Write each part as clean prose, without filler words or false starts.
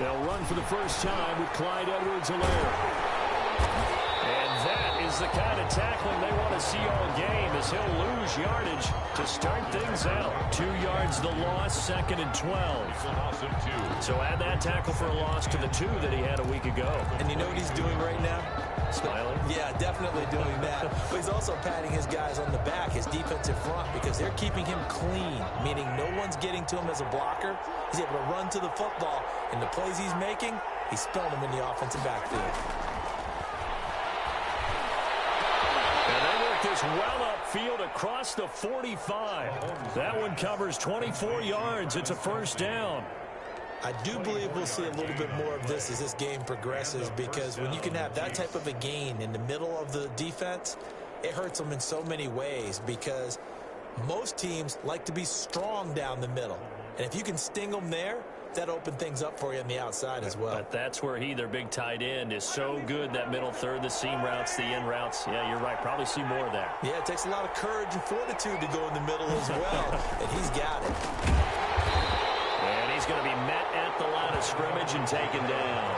They'll run for the first time with Clyde Edwards-Helaire. And that is the kind of tackling they want to see all game, as he'll lose yardage to start things out. 2 yards the loss, 2nd and 12. So add that tackle for a loss to the 2 that he had a week ago. And you know what he's doing right now? Smiling? Yeah, definitely doing that. But he's also patting his guys on the back, his defensive front, because they're keeping him clean, meaning no one's getting to him as a blocker. He's able to run to the football, and the plays he's making, he's spelling them in the offensive backfield. This well upfield across the 45. That one covers 24 yards. It's a first down. I do believe we'll see a little bit more of this as this game progresses, because when you can have that type of a gain in the middle of the defense, it hurts them in so many ways, because most teams like to be strong down the middle. And if you can sting them there, that opened things up for you on the outside as well. But that's where their big tight end, is so good, that middle third, the seam routes, the in routes. Yeah, you're right. Probably see more of that. Yeah, it takes a lot of courage and fortitude to go in the middle as well, and he's got it. And he's going to be met at the line of scrimmage and taken down.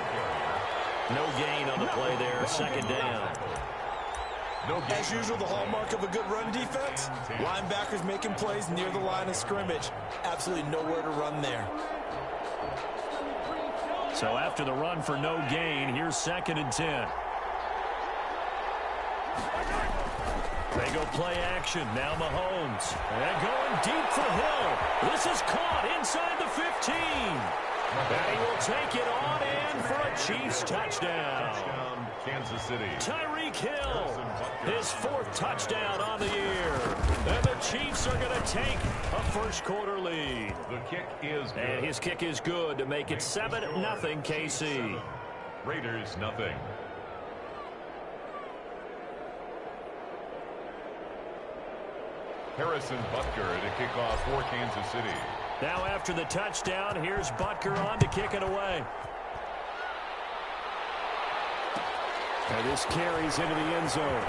No gain on the play there, 2nd down. As usual, the hallmark of a good run defense, linebackers making plays near the line of scrimmage. Absolutely nowhere to run there. So after the run for no gain, here's 2nd and 10. They go play action. Now Mahomes. And going deep for Hill. This is caught inside the 15. And he will take it on in for a Chiefs touchdown. Kansas City. Tyreek Hill, his 4th touchdown on the year. And the Chiefs are going to take a first-quarter lead. The kick is good. And his kick is good to make it 7-0 KC. Raiders, nothing. Harrison Butker to kick off for Kansas City. Now after the touchdown, here's Butker on to kick it away. And this carries into the end zone.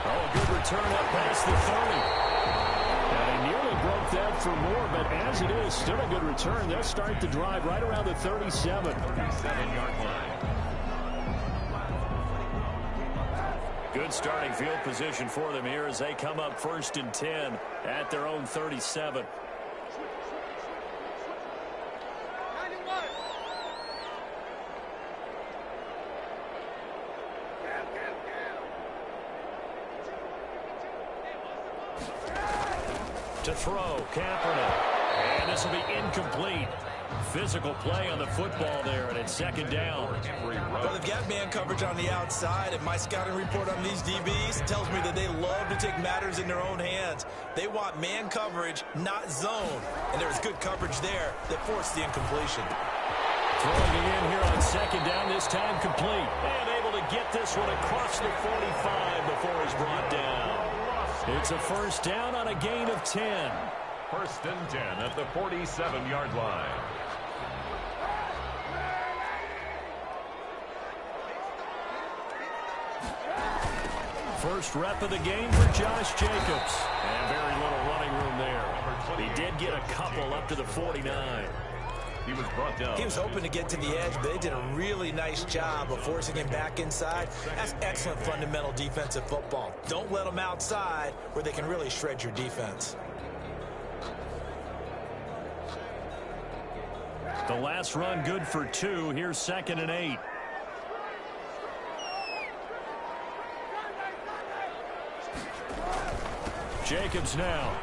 Oh, a good return up past the 30. And he nearly broke that for more, but as it is, still a good return. They'll start the drive right around the 37. 37-yard line. Good starting field position for them here as they come up 1st and 10 at their own 37. To throw, Kaepernick. And this will be incomplete. Physical play on the football there, and it's 2nd down. Well, they've got man coverage on the outside, and my scouting report on these DBs tells me that they love to take matters in their own hands. They want man coverage, not zone. And there was good coverage there that forced the incompletion. Throwing it in here on 2nd down, this time complete. And able to get this one across the 45 before he's brought down. It's a first down on a gain of 10. 1st and 10 at the 47-yard line. First rep of the game for Josh Jacobs. And very little running room there. He did get a couple up to the 49. He was brought down. He was hoping to get to the edge, but they did a really nice job of forcing him back inside. That's excellent fundamental defensive football. Don't let them outside where they can really shred your defense. The last run good for 2. Here's 2nd and 8. Jacobs now.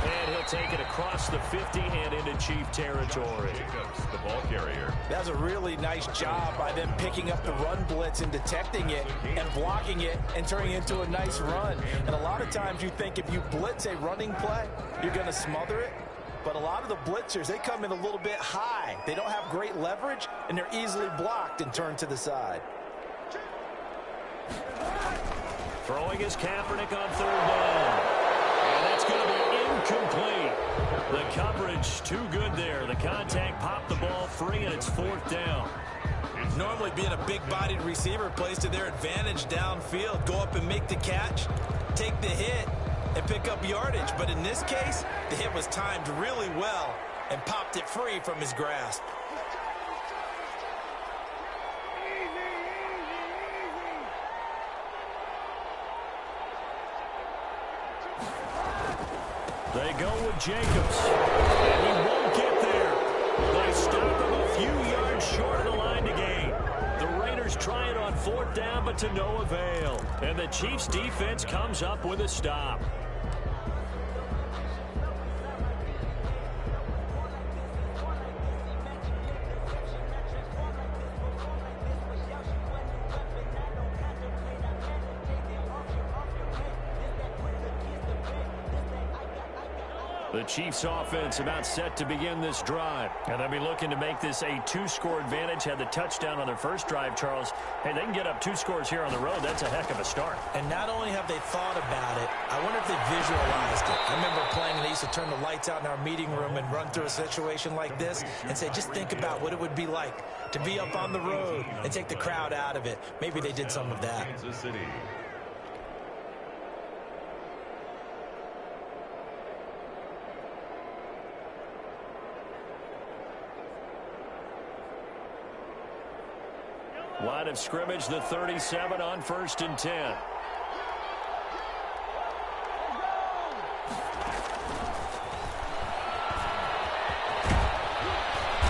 And he'll take it across the 50 and into Chief territory. Jacobs, the ball carrier. That's a really nice job by them picking up the run blitz and detecting it and blocking it and turning it into a nice run. And a lot of times you think if you blitz a running play, you're going to smother it. But a lot of the blitzers, they come in a little bit high. They don't have great leverage, and they're easily blocked and turned to the side. Throwing his Kaepernick on 3rd down. And that's going to be incomplete. The coverage too good there. The contact popped the ball free, and it's 4th down. Normally being a big-bodied receiver plays to their advantage downfield. Go up and make the catch, take the hit, and pick up yardage. But in this case, the hit was timed really well, and popped it free from his grasp. They go with Jacobs, and he won't get there. They stop him a few yards short of the line to gain. The Raiders try it on 4th down, but to no avail. And the Chiefs' defense comes up with a stop. The Chiefs offense about set to begin this drive. And they'll be looking to make this a 2-score advantage. Had the touchdown on their first drive, Charles. Hey, they can get up 2 scores here on the road. That's a heck of a start. And not only have they thought about it, I wonder if they visualized it. I remember playing, and they used to turn the lights out in our meeting room and run through a situation like this and say, just think about what it would be like to be up on the road and take the crowd out of it. Maybe they did some of that. Kansas City. Line of scrimmage, the 37 on 1st and 10.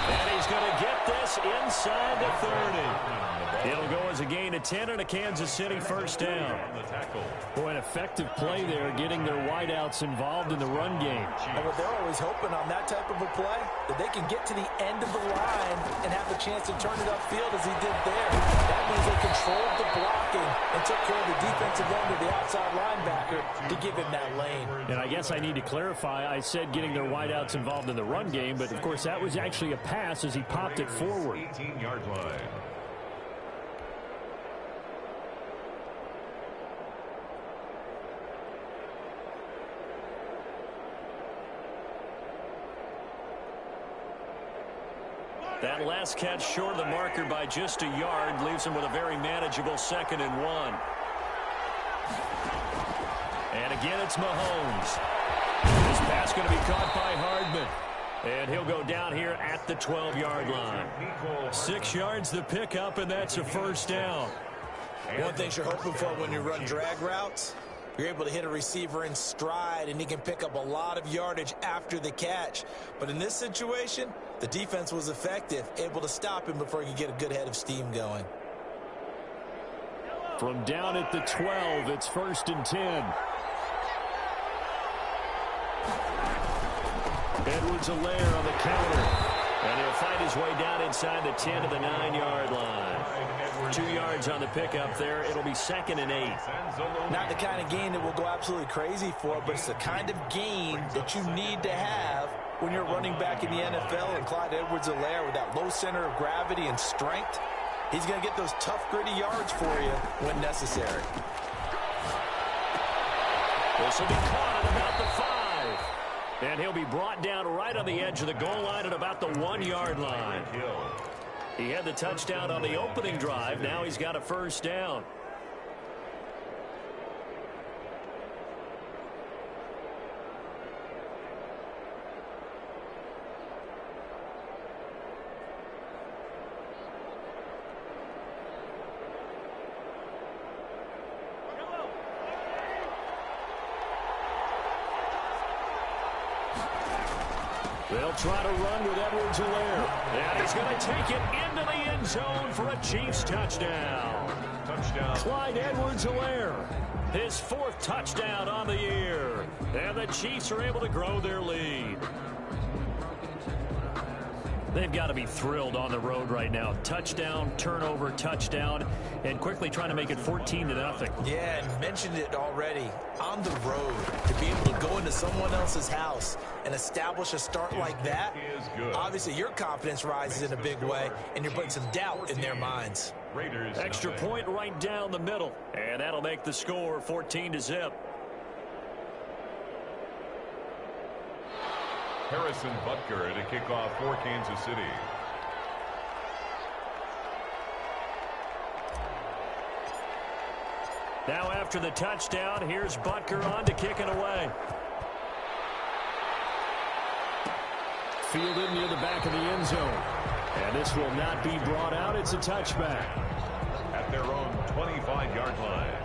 And he's going to get this inside the 30. It'll go as a gain of 10 and a Kansas City 1st down. Boy, an effective play there, getting their wideouts involved in the run game. And what they're always hoping on that type of a play, that they can get to the end of the line and have a chance to turn it upfield as he did there. That means they controlled the blocking and took care of the defensive end of the outside linebacker to give him that lane. And I guess I need to clarify, I said getting their wideouts involved in the run game, but of course that was actually a pass as he popped it forward. 18-yard line. That last catch short of the marker by just a yard leaves him with a very manageable 2nd and 1. And again, it's Mahomes. This pass going to be caught by Hardman. And he'll go down here at the 12-yard line. 6 yards the pickup, and that's a 1st down. One thing you're hoping for when you run drag routes, you're able to hit a receiver in stride, and he can pick up a lot of yardage after the catch. But in this situation, the defense was effective, able to stop him before he could get a good head of steam going. From down at the 12, it's 1st and 10. Edwards-Helaire on the counter. And he'll fight his way down inside the 10 to the 9-yard line. 2 yards on the pickup there. It'll be 2nd and 8. Not the kind of gain that we'll go absolutely crazy for, but it's the kind of gain that you need to have when you're running back in the NFL. And Clyde Edwards-Helaire, with that low center of gravity and strength, he's going to get those tough, gritty yards for you when necessary. This will be caught at about the 5. And he'll be brought down right on the edge of the goal line at about the 1-yard line. He had the touchdown on the opening drive. Now he's got a 1st down. They'll try to run with Edwards-Helaire. And he's going to take it into the end zone for a Chiefs touchdown. Clyde Edwards-Helaire, his 4th touchdown on the year. And the Chiefs are able to grow their lead. They've got to be thrilled on the road right now. Touchdown, turnover, touchdown, and quickly trying to make it 14-0. Yeah, and mentioned it already. On the road, to be able to go into someone else's house and establish a start like that, obviously your confidence rises in a big way, and you're putting some doubt in their minds. Extra point right down the middle, and that'll make the score 14-0. Harrison Butker to kick off for Kansas City. Now after the touchdown, here's Butker on to kick it away. fielded near the back of the end zone. And this will not be brought out. It's a touchback. At their own 25-yard line.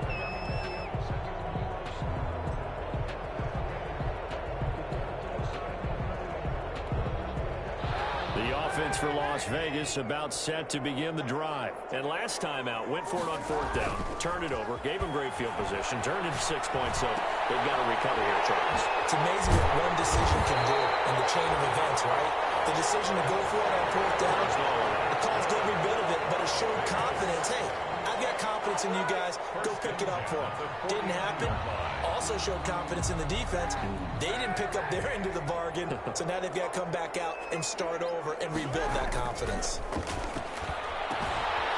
The offense for Las Vegas about set to begin the drive. And last time out, went for it on fourth down, turned it over, gave them great field position, turned into 6 points, so they've got to recover here, Charles. It's amazing what one decision can do in the chain of events, right? The decision to go for it on fourth down, it caused every bit of it, but it showed confidence. Hey, I've got confidence in you guys. Go pick it up for them. Didn't happen. Also showed confidence in the defense. They didn't pick up their end of the bargain, so now they've got to come back out and start over and rebuild that confidence.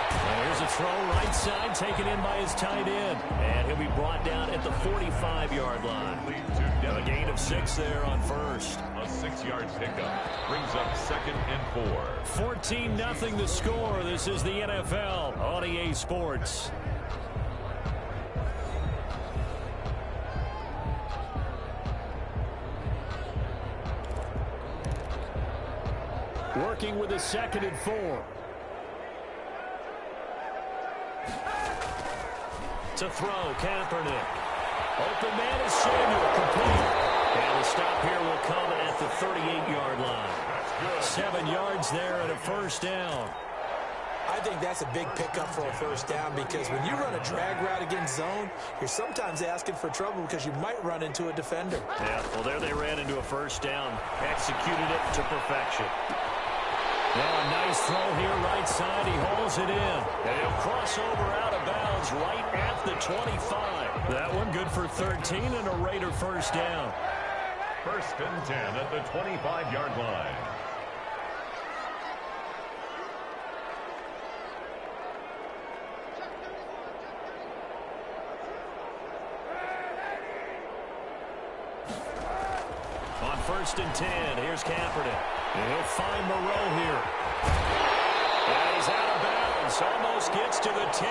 Here's a throw right side, taken in by his tight end. And he'll be brought down at the 45-yard line. A gain of 6 there on first. A 6-yard pickup brings up 2nd and 4. 14-0 the score. This is the NFL on EA Sports. Working with a 2nd and 4. To throw, Kaepernick. Open man is Samuel, complete. And the stop here will come at the 38-yard line. 7 yards there and a first down. I think that's a big pickup for a first down because when you run a drag route against zone, you're sometimes asking for trouble because you might run into a defender. Yeah, well, there they ran into a first down. Executed it to perfection. Now a nice throw here right side. He holds it in. And he'll cross over out of bounds right at the 25. That one good for 13 and a Raider first down. 1st and 10 at the 25-yard line. On 1st and 10, here's Kaepernick. And he'll find Moreau here. And he's out of bounds. Almost gets to the 10.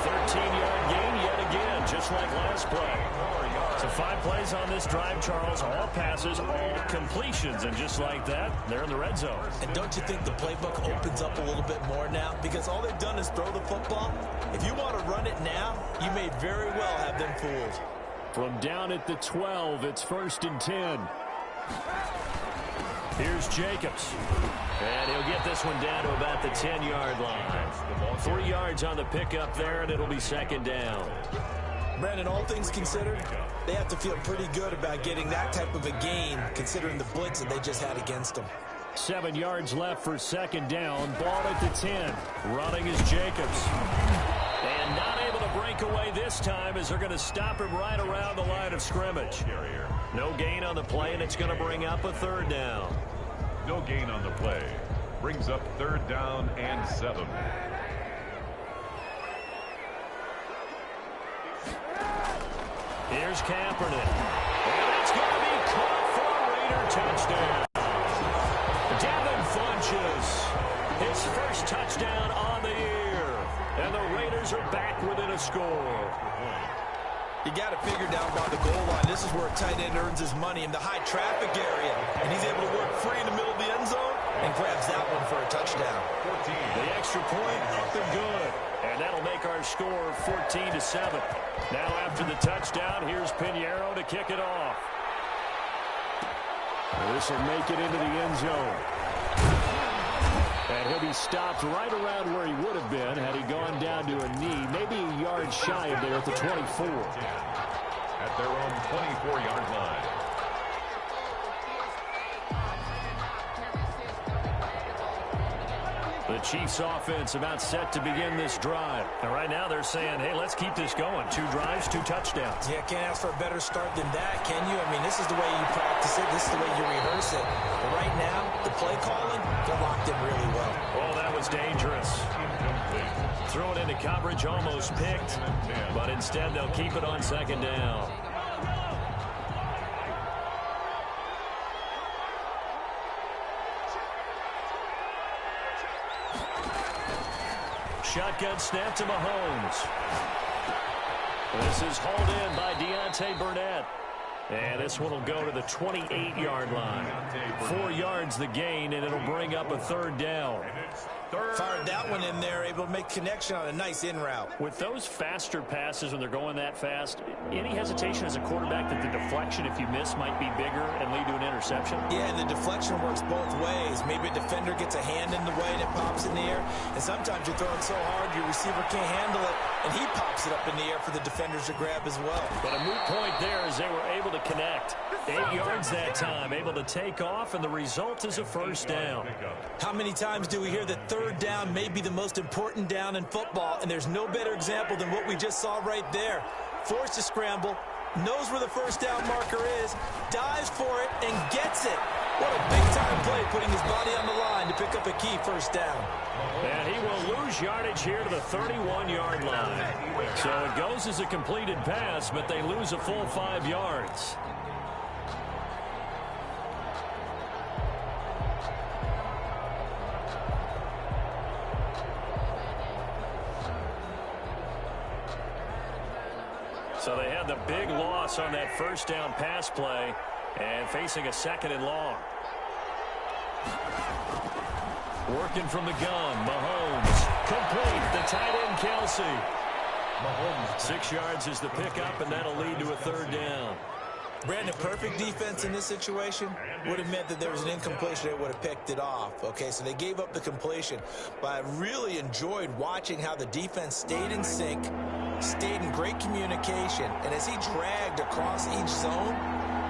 13-yard gain yet again, just like last play. So 5 plays on this drive, Charles. All passes, all completions. And just like that, they're in the red zone. And don't you think the playbook opens up a little bit more now? Because all they've done is throw the football. If you want to run it now, you may very well have them fooled. From down at the 12, it's 1st and 10. Here's Jacobs. And he'll get this one down to about the 10-yard line. 3 yards on the pickup there, and it'll be 2nd down. Brandon, all things considered, they have to feel pretty good about getting that type of a gain, considering the blitz that they just had against them. 7 yards left for 2nd down. Ball at the 10. Running is Jacobs. And not able to break away this time as they're going to stop him right around the line of scrimmage. No gain on the play, and it's going to bring up a 3rd down. No gain on the play. Brings up 3rd down and 7. Here's Kaepernick. And it's going to be caught for a Raider touchdown. Devin Funches, his first touchdown on the year. And the Raiders are back within a score. You got to figure down by the goal line. This is where a tight end earns his money in the high traffic area. And he's able to work free in the middle of the end zone and grabs that one for a touchdown. 14. The extra point up and good. And that'll make our score 14-7. Now after the touchdown, here's Pinheiro to kick it off. This will make it into the end zone. And he'll be stopped right around where he would have been had he gone down to a knee, maybe a yard shy of there at the 24. At their own 24-yard line. The Chiefs offense about set to begin this drive. And right now they're saying, hey, let's keep this going. 2 drives, 2 touchdowns. Yeah, can't ask for a better start than that, can you? I mean, this is the way you practice it. This is the way you rehearse it. But right now, the play calling, they're locked in really well. Oh, that was dangerous. Thrown into coverage, almost picked. But instead, they'll keep it on 2nd down. Shotgun snap to Mahomes. This is hauled in by Deontay Burnett. And this one will go to the 28-yard line. 4 yards the gain, and it'll bring up a third down. Fired that one in there, able to make connection on a nice in route. With those faster passes when they're going that fast, any hesitation as a quarterback that the deflection, if you miss, might be bigger and lead to an interception? Yeah, and the deflection works both ways. Maybe a defender gets a hand in the way and it pops in the air. And sometimes you throw it so hard your receiver can't handle it, and he pops it up in the air for the defenders to grab as well. But a moot point there as they were able to connect. 8 yards that time, able to take off, and the result is a first down. How many times do we hear that third down may be the most important down in football, and there's no better example than what we just saw right there. Forced to scramble, knows where the first down marker is, dives for it, and gets it. What a big-time play, putting his body on the line to pick up a key first down. And he will lose yardage here to the 31-yard line. So it goes as a completed pass, but they lose a full 5 yards. So they had the big loss on that first down pass play and facing a 2nd and long. Working from the gun, Mahomes. Complete, the tight end, Kelsey. Mahomes, 6 yards is the pickup, and that'll lead to a third down. Brandon, perfect defense in this situation would have meant that there was an incompletion. They would have picked it off. Okay, so they gave up the completion. But I really enjoyed watching how the defense stayed in sync, stayed in great communication. And as he dragged across each zone,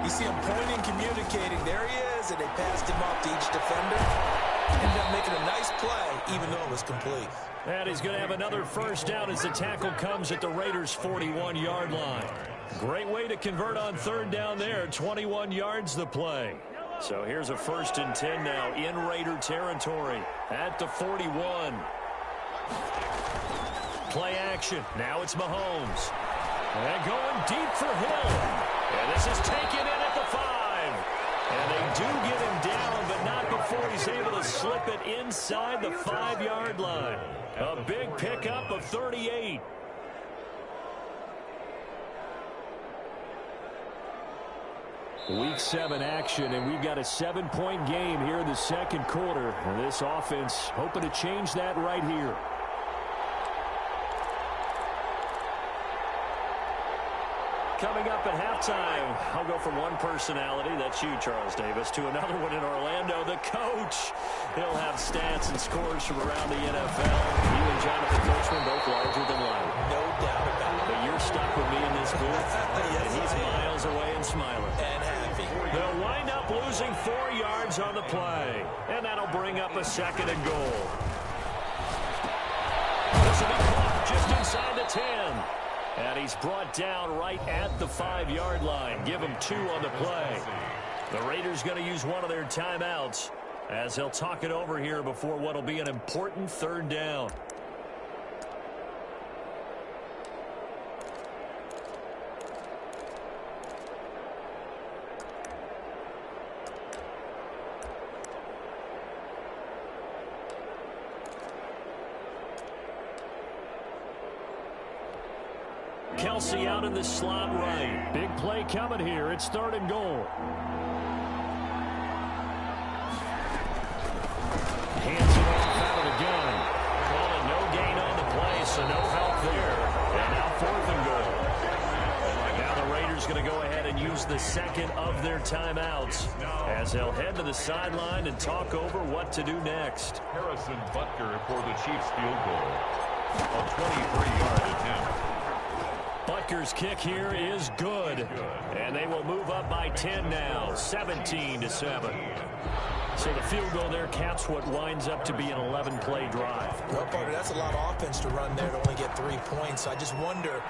you see him pointing, communicating. There he is, and they passed him off to each defender. Ended up making a nice play, even though it was complete. And he's going to have another first down as the tackle comes at the Raiders' 41-yard line. Great way to convert on third down there. 21 yards the play. So here's a 1st and 10 now in Raider territory at the 41. Play action. Now it's Mahomes. And going deep for Hill. And this is taken in at the 5. And they do get him down, but not before he's able to slip it inside the 5-yard line. A big pickup of 38. Week 7 action, and we've got a 7-point game here in the second quarter. And this offense hoping to change that right here. Coming up at halftime, I'll go from one personality, that's you, Charles Davis, to another one in Orlando, the coach. He'll have stats and scores from around the NFL. You and Jonathan Coachman both larger than life. No doubt about it. But you're stuck with me in this booth, and he's miles away and smiling. And happy. They'll wind up losing 4 yards on the play, and that'll bring up a 2nd and goal. This will be caught just inside the 10. And he's brought down right at the 5-yard line. Give him 2 on the play. The Raiders going to use one of their timeouts as they'll talk it over here before what will be an important third down. Kelsey out in the slot right. Big play coming here. It's 3rd and goal. Hands it off out of the gun. Calling no gain on the play, so no help there. And now 4th and goal. Now the Raiders going to go ahead and use the 2nd of their timeouts as they'll head to the sideline and talk over what to do next. Harrison Butker for the Chiefs field goal. A 23-yard attempt. Butker's kick here is good. And they will move up by 10 now, 17-7. So the field goal there caps what winds up to be an 11-play drive. Well, partner, that's a lot of offense to run there to only get 3 points. So I just wonder,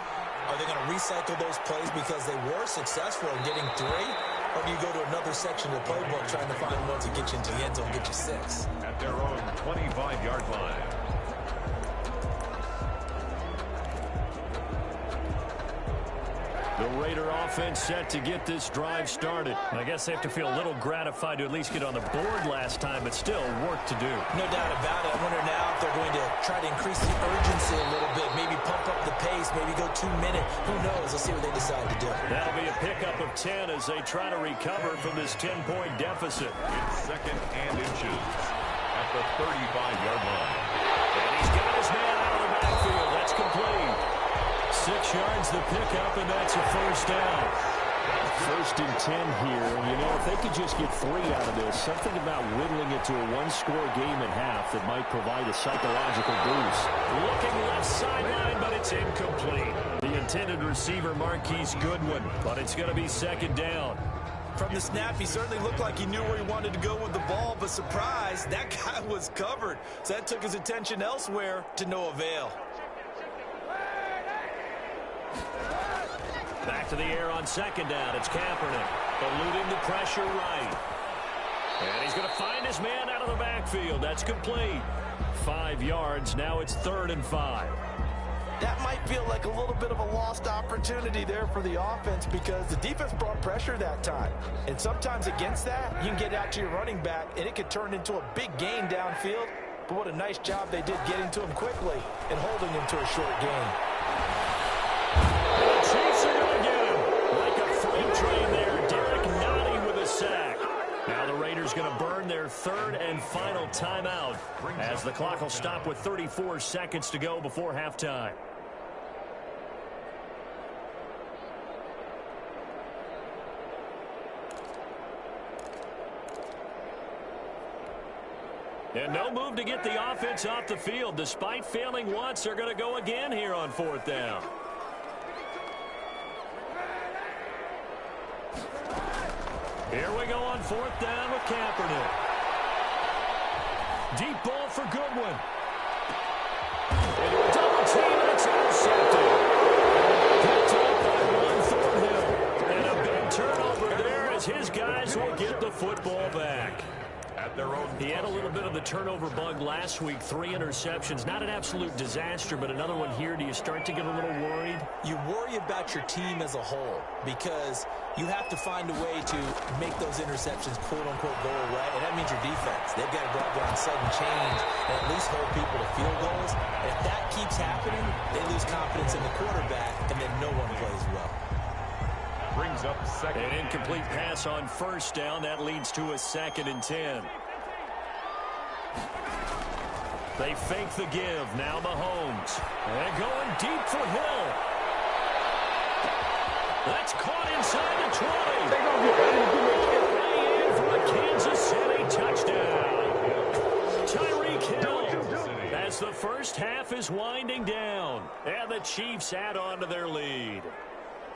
are they going to recycle those plays because they were successful in getting 3? Or do you go to another section of the playbook trying to find ones that get you into the end zone, get you 6? At their own 25-yard line. The The Raider offense set to get this drive started. I guess they have to feel a little gratified to at least get on the board last time, but still work to do. No doubt about it. I wonder now if they're going to try to increase the urgency a little bit, maybe pump up the pace, maybe go 2 minutes. Who knows? Let's see what they decide to do. That'll be a pickup of 10 as they try to recover from this 10-point deficit. It's 2nd and inches at the 35-yard line. And he's got his man out of the backfield. That's complete. 6 yards the pickup, and that's a first down. 1st and 10 here. You know, if they could just get 3 out of this, something about whittling it to a 1-score game at half that might provide a psychological boost. Looking left sideline, but it's incomplete. The intended receiver, Marquise Goodwin, but it's going to be 2nd down. From the snap, he certainly looked like he knew where he wanted to go with the ball, but surprise, that guy was covered. So that took his attention elsewhere to no avail. Back to the air on 2nd down. It's Kaepernick eluding the pressure right. And he's going to find his man out of the backfield. That's complete. 5 yards. Now it's 3rd and 5. That might feel like a little bit of a lost opportunity there for the offense because the defense brought pressure that time. And sometimes against that, you can get out to your running back, and it could turn into a big gain downfield. But what a nice job they did getting to him quickly and holding him to a short gain. The Chiefs are going to get him. Like a freight train there, Derek Nottie with a sack. Now the Raiders going to burn their 3rd and final timeout as the clock will stop with 34 seconds to go before halftime. And no move to get the offense off the field. Despite failing once, they're going to go again here on 4th down. Here we go on 4th down with Kaepernick. Deep ball for Goodwin. Into a double team, and it's intercepted. Picked up by one Thornhill. And a big turnover there as his guys will get the football back. He had a little bit of the turnover bug last week, 3 interceptions. Not an absolute disaster, but another one here. Do you start to get a little worried? You worry about your team as a whole because you have to find a way to make those interceptions, quote-unquote, go away, and that means your defense. They've got to go out there on sudden change and at least hold people to field goals. And if that keeps happening, they lose confidence in the quarterback, and then no one plays well. Brings up 2nd. An incomplete pass on 1st down. That leads to a 2nd and 10. They fake the give. Now Mahomes. And going deep for Hill. That's caught inside the 20. Way in for a Kansas City touchdown. Tyreek Hill as the first half is winding down. And the Chiefs add on to their lead.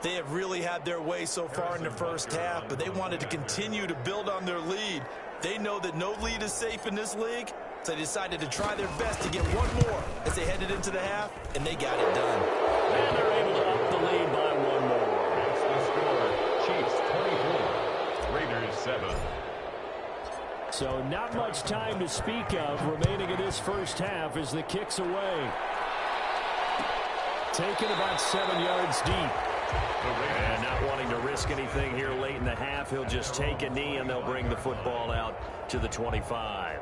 They have really had their way so far in the first half, but they wanted to continue to build on their lead. They know that no lead is safe in this league, so they decided to try their best to get one more as they headed into the half, and they got it done. And they're able to up the lead by one more. That's the score. Chiefs 24, Raiders 7. So not much time to speak of remaining in this first half as the kick's away. Taken about 7 yards deep. And not wanting to risk anything here late in the half, he'll just take a knee and they'll bring the football out to the 25.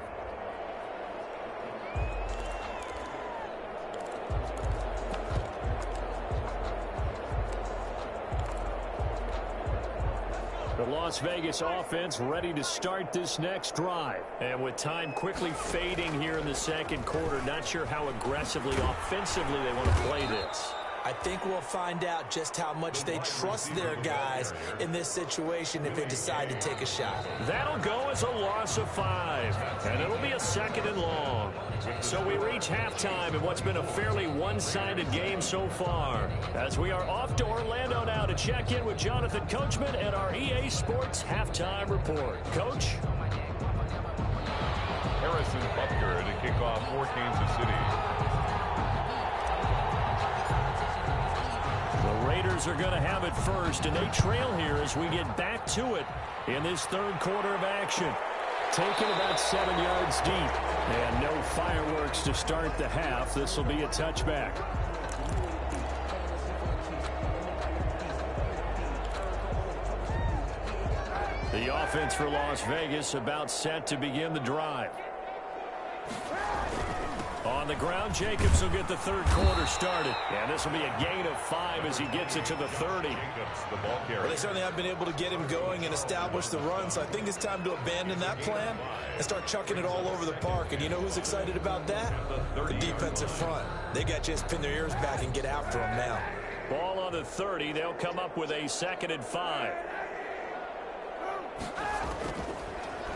The Las Vegas offense ready to start this next drive. And with time quickly fading here in the second quarter, not sure how aggressively, offensively they want to play this. I think we'll find out just how much they trust their guys in this situation if they decide to take a shot. That'll go as a loss of 5, and it'll be a 2nd and long. So we reach halftime in what's been a fairly one-sided game so far, as we are off to Orlando now to check in with Jonathan Coachman and our EA Sports Halftime Report. Coach? Harrison Butker to kick off for Kansas City. The Raiders are going to have it first, and they trail here as we get back to it in this third quarter of action. Taken about 7 yards deep, and no fireworks to start the half. This will be a touchback. The offense for Las Vegas about set to begin the drive. On the ground, Jacobs will get the third quarter started. And this will be a gain of 5 as he gets it to the 30. Well, they certainly have been able to get him going and establish the run, so I think it's time to abandon that plan and start chucking it all over the park. And you know who's excited about that? The defensive front. They got to just pin their ears back and get after him now. Ball on the 30. They'll come up with a 2nd and 5.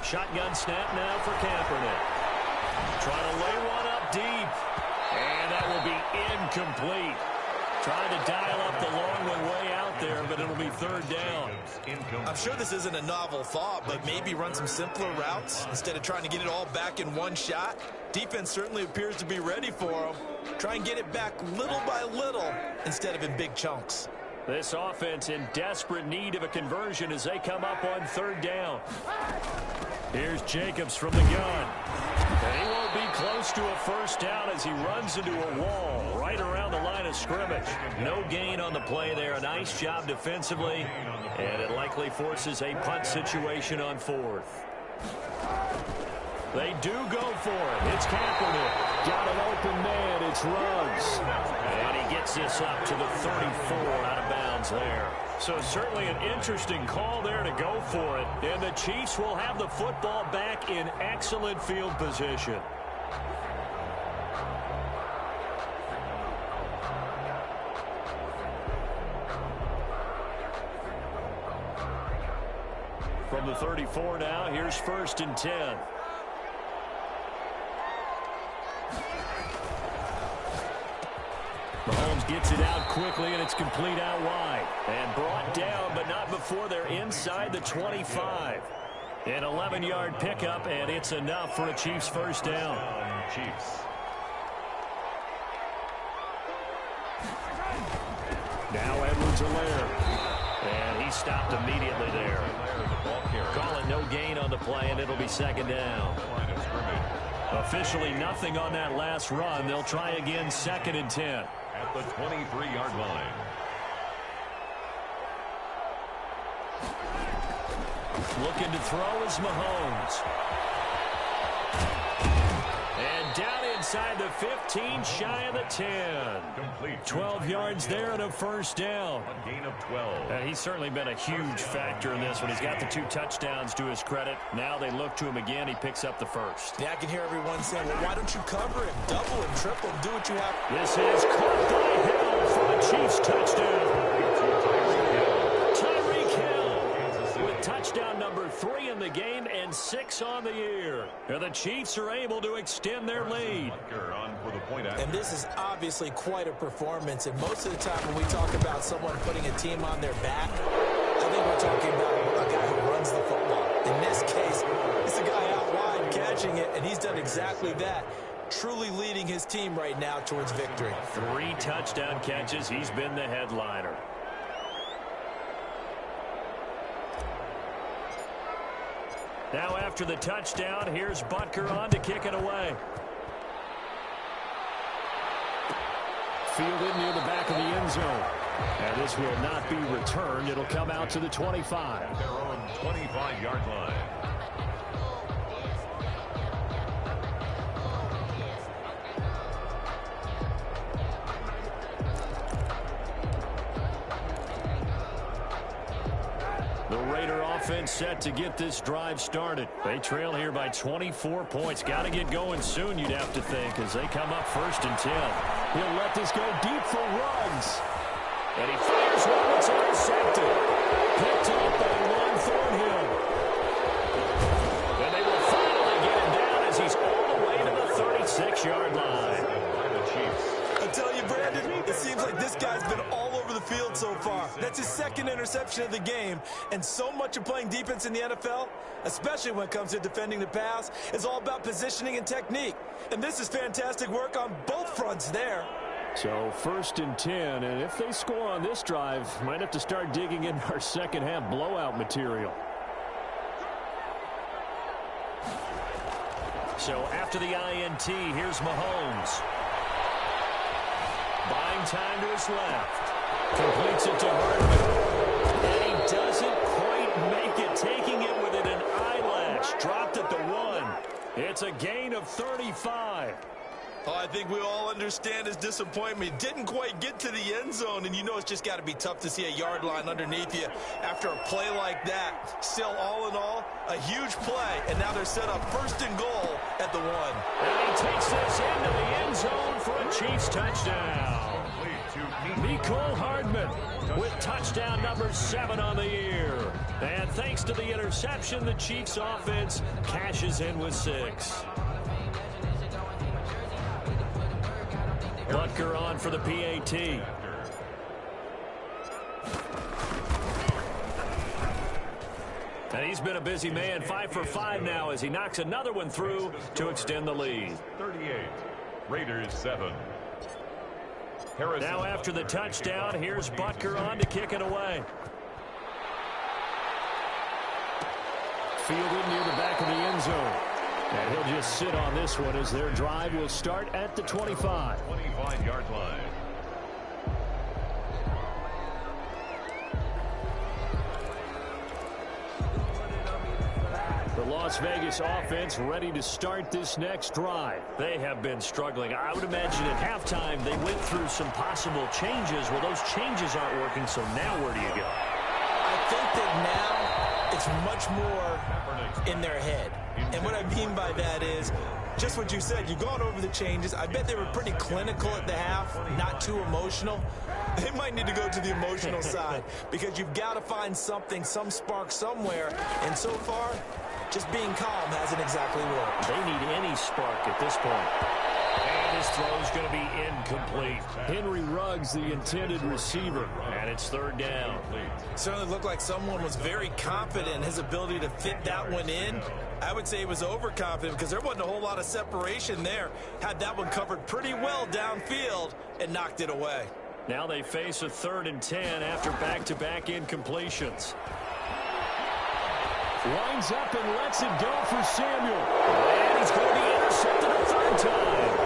Shotgun snap now for Kaepernick. Trying to lay one up deep. And that will be incomplete. Trying to dial up the long one way out there, but it'll be 3rd down. I'm sure this isn't a novel thought, but maybe run some simpler routes instead of trying to get it all back in one shot. Defense certainly appears to be ready for them. Try and get it back little by little instead of in big chunks. This offense in desperate need of a conversion as they come up on 3rd down. Here's Jacobs from the gun. And he won't be close to a 1st down as he runs into a wall right around the line of scrimmage. No gain on the play there. A nice job defensively. And it likely forces a punt situation on 4th. They do go for it. It's Kaepernick. Got an open man. It's Ruggs. And he gets this up to the 34 out of bounds there. So certainly an interesting call there to go for it. And the Chiefs will have the football back in excellent field position. From the 34 now, here's 1st and 10. Mahomes gets it out quickly, and it's complete out wide. And brought down, but not before they're inside the 25. An 11-yard pickup, and it's enough for a Chiefs 1st down. Chiefs. Now Edwards-Helaire. And he stopped immediately there. Call it no gain on the play, and it'll be 2nd down. Officially nothing on that last run. They'll try again 2nd and 10. At the 23-yard line. Looking to throw is Mahomes. And down inside the 15, shy of the 10. Complete. 12 yards there and a 1st down. A gain of 12. He's certainly been a huge factor in this one. He's got the 2 touchdowns to his credit. Now they look to him again. He picks up the 1st. Yeah, I can hear everyone saying, well, why don't you cover him, double him, triple him, do what you have. This is caught by Hill for a Chiefs touchdown. Tyreek Hill with touchdown number 3 in the game and 6 on the year. And the Chiefs are able to extend their lead. And this is obviously quite a performance. And most of the time when we talk about someone putting a team on their back, I think we're talking about a guy who runs the football. In this case, it's a guy out wide catching it, and he's done exactly that. Truly leading his team right now towards victory. 3 touchdown catches. He's been the headliner. Now after the touchdown, here's Butker on to kick it away. Fielded near the back of the end zone. And this will not be returned. It'll come out to the 25. Their own 25-yard line. The Raider offense set to get this drive started. They trail here by 24 points. Got to get going soon, you'd have to think, as they come up 1st and 10. He'll let this go deep for Ruggs. And he fires one that's intercepted. Picked up by Juan Thornhill. And they will finally get him down as he's all the way to the 36-yard line. The Chiefs. I tell you, Brandon, it seems like this guy's been all over the field so far. That's his 2nd interception of the game. And so much of playing defense in the NFL, especially when it comes to defending the pass, is all about positioning and technique. And this is fantastic work on both fronts there. So 1st and 10, and if they score on this drive, might have to start digging in our second half blowout material. So after the INT, here's Mahomes. Buying time to his left. Completes it to Hardman. And he doesn't quite make it not taking it within an eyelash. Dropped at the 1. It's a gain of 35. Oh, I think we all understand his disappointment. Didn't quite get to the end zone, and you know it's just got to be tough to see a yard line underneath you after a play like that. Still, all in all, a huge play, and now they're set up 1st and goal at the 1. And he takes this into the end zone for a Chiefs touchdown. Mecole Hardman with touchdown number 7 on the year. And thanks to the interception, the Chiefs offense cashes in with 6. Butker on for the PAT. And he's been a busy man, 5 for 5 now as he knocks another one through to extend the lead. 38, Raiders 7. Now after the touchdown, here's Butker on to kick it away. Fielded near the back of the end zone. And he'll just sit on this one as their drive will start at the 25. 25-yard line. The Las Vegas offense ready to start this next drive. They have been struggling. I would imagine at halftime they went through some possible changes. Well, those changes aren't working, so now where do you go? I think that now it's much more in their head. And what I mean by that is just what you said. You've gone over the changes. I bet they were pretty clinical at the half, not too emotional. They might need to go to the emotional side because you've got to find something, some spark somewhere. And so far, just being calm hasn't exactly worked. They need any spark at this point. And his throw's going to be incomplete. Henry Ruggs, the intended receiver, and it's 3rd down. Certainly looked like someone was very confident in his ability to fit that one in. I would say he was overconfident because there wasn't a whole lot of separation there. Had that one covered pretty well downfield and knocked it away. Now they face a 3rd and 10 after back-to-back incompletions. Winds up and lets it go for Samuel. And he's going to be intercepted a 3rd time.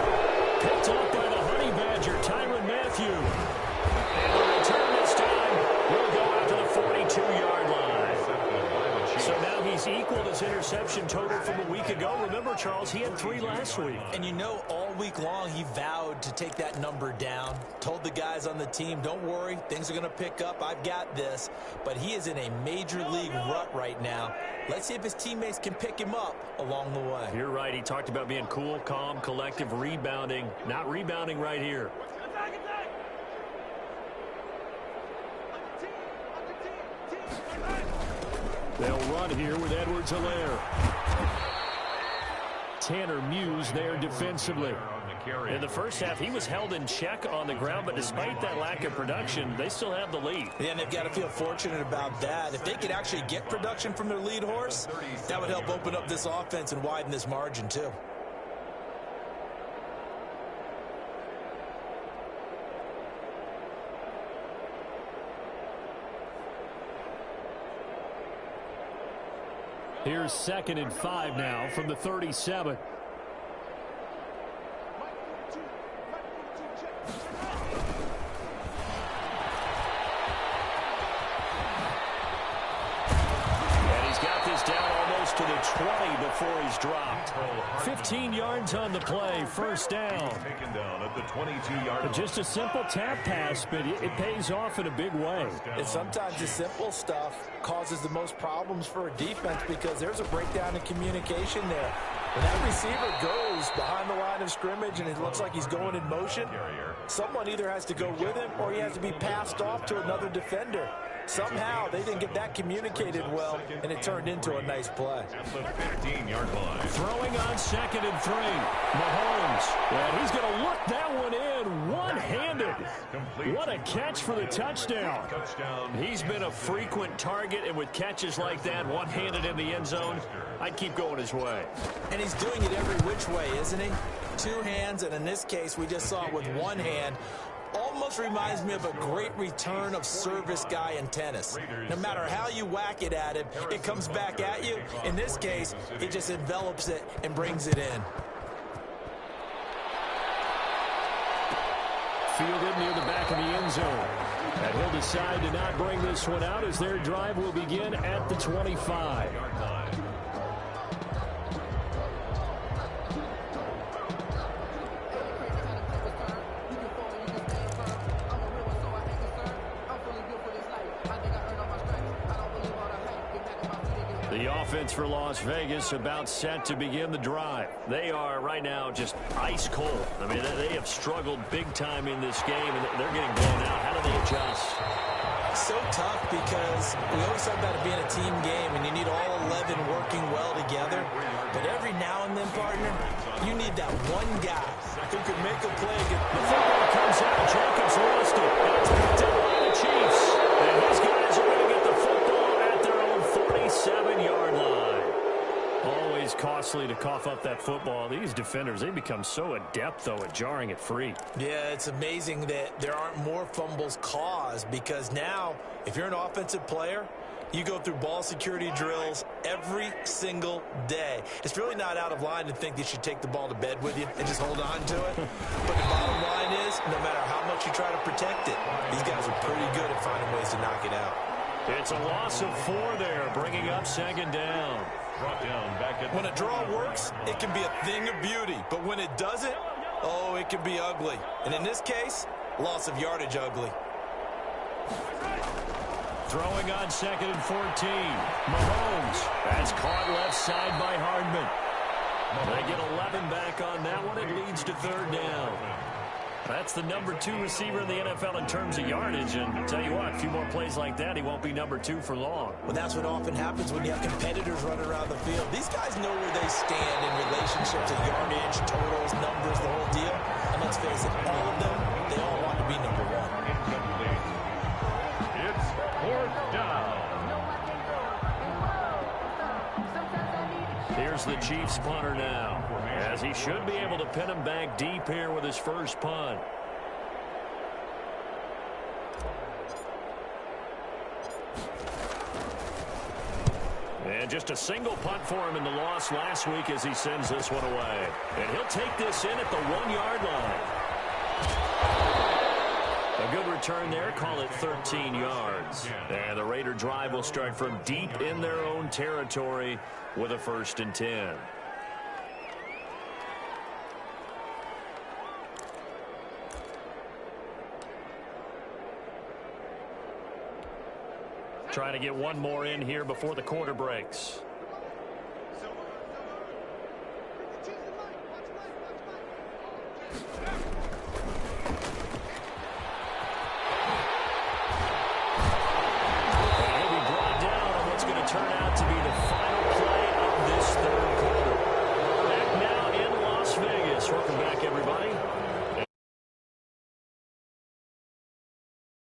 Picked off by the Honey Badger, Tyrann Mathieu. And the return this time will go out to the 42-yard line. So now he's equaled his interception total from a week ago. Remember, Charles, he had 3 last week. And you know, all week long, he vowed to take that number down. Told the guys on the team, don't worry, things are going to pick up. I've got this. But he is in a major league rut right now. Let's see if his teammates can pick him up along the way. You're right. He talked about being cool, calm, collective, rebounding. Not rebounding right here. They'll run here with Edwards-Helaire. Tanner Muse there defensively. In the first half, he was held in check on the ground, but despite that lack of production, they still have the lead. Yeah, and they've got to feel fortunate about that. If they could actually get production from their lead horse, that would help open up this offense and widen this margin, too. Here's 2nd and 5 now from the 37. And he's got this down almost to the 20 before he's dropped. 15 yards on the play, 1st down. Taken down at the 22-yard line. Just a simple tap pass, but it pays off in a big way. And sometimes the simple stuff causes the most problems for a defense because there's a breakdown in communication there. When that receiver goes behind the line of scrimmage and it looks like he's going in motion, someone either has to go with him or he has to be passed off to another defender. Somehow they didn't get that communicated well, and it turned into a nice play. At the 15-yard line. Throwing on 2nd and 3. Mahomes. And he's going to look that one in one-handed. What a catch for the touchdown. He's been a frequent target, and with catches like that, one-handed in the end zone, I'd keep going his way. And he's doing it every which way, isn't he? 2 hands, and in this case, we just saw it with 1 hand. Almost reminds me of a great return of service guy in tennis. No matter how you whack it at him, it comes back at you. In this case, he just envelops it and brings it in. Fielded near the back of the end zone. And he'll decide to not bring this one out as their drive will begin at the 25. The offense for Las Vegas about set to begin the drive. They are right now just ice cold. I mean, they have struggled big time in this game, and they're getting blown out. How do they adjust? So tough because we always talk about it being a team game, and you need all 11 working well together. But every now and then, partner, you need that one guy who can make a play. The football comes out. Jacobs lost it. It's picked up by the Chiefs. And these guys are going to get the football at their own 47-yard line. Always costly to cough up that football. These defenders, they become so adept, though, at jarring it free. Yeah, it's amazing that there aren't more fumbles caused because now, if you're an offensive player, you go through ball security drills every single day. It's really not out of line to think you should take the ball to bed with you and just hold on to it. But the bottom line is, no matter how much you try to protect it, these guys are pretty good at finding ways to knock it out. It's a loss of 4 there, bringing up second down. Brought down back at When a draw works, it can be a thing of beauty. But when it doesn't, oh, it can be ugly. And in this case, loss of yardage ugly. Throwing on 2nd and 14. Mahomes has caught left side by Hardman. They get 11 back on that one. It leads to 3rd down. That's the number 2 receiver in the NFL in terms of yardage. And tell you what, a few more plays like that, he won't be number 2 for long. Well, that's what often happens when you have competitors running around the field. These guys know where they stand in relationship to yardage, totals, numbers, the whole deal. And let's face it, all of them, they all want to be number 1. incomplete. It's 4th down. Here's the Chiefs punter now, as he should be able to pin him back deep here with his first punt. And just a single punt for him in the loss last week as he sends this one away. And he'll take this in at the 1-yard line. A good return there, call it 13 yards. And the Raider drive will start from deep in their own territory with a 1st and 10. Trying to get one more in here before the quarter breaks.